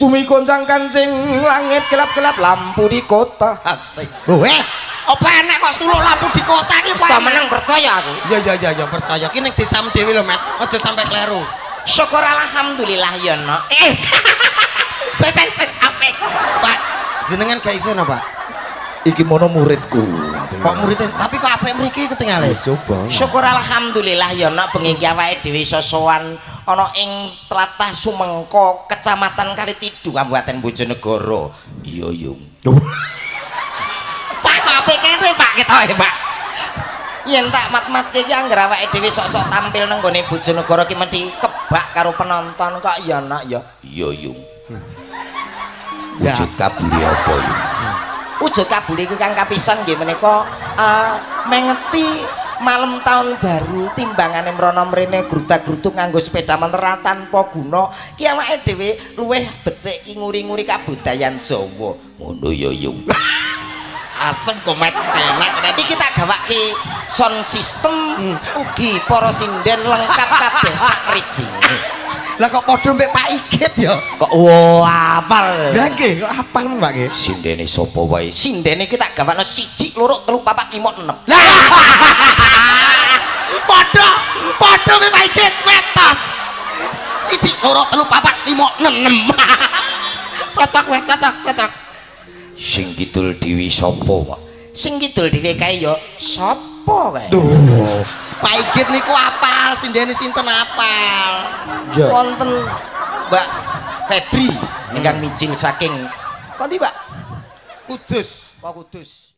Bumi goncang kancing, langit gelap-gelap, lampu di kota. Asik. Apa enak kok suluk lampu di kota iki Wis menang percaya aku. Ya percaya. Ki ning desamu dhewe lho, Mat. Aja sampai kleru. Syukur alhamdulillah ya, Nok. Saya apik. Pak, jenengan gak iso no, Pak? Iki mono muridku. Kok muridin? Tapi kok apik mriki ketinggalan? Coba. Syukur alhamdulillah ya, Nok, bengi iki awake dhewe iso sowan ana ing tlatah Sumengko, Kecamatan Kalitidu, Kabupaten Bojonegoro. Iya, Yung. Pak, apik kene, Pak, ketoke, Pak. Yen tak mat-mat iki anggere awake dhewe sok-sok tampil nang gone Bojonegoro ki mesti kebak karo penonton kok ya, Nak ya. Iya, Yung. Wujud kabuli apa, Yung? Wujud kabuli iki kang kapisan nggih menika mengeti malam tahun baru timbangane mrono mrene grutak-grutuk nganggo sepeda motor tanpa guna ki awake dhewe luweh becik nguri-nguri kabudayan Jawa. Ngono ya, Yung. Asem komet enak. Iki tak gawake sound system ugi para sinden lengkap kabeh sak rijine. Lah kok padha mbek Pak Igit ya? Kok apal. Lah nggih, kok apal Pak nggih. Sindene sapa wae? Sindene iki tak gawakno 1 2 3 4 5 6. Lah. Padha mbek Pak Igit wetos. 1 2 3 4 5 6. Cocok. Sing kidul Dewi sapa, Pak? Sing kidul dhewe kae ya sapa kae? Duh. Pak Igit niku apal, sindene sinten apal. Wonten Mbak Febri ingkang mijil saking kondi, Pak? Kudus. Kudus.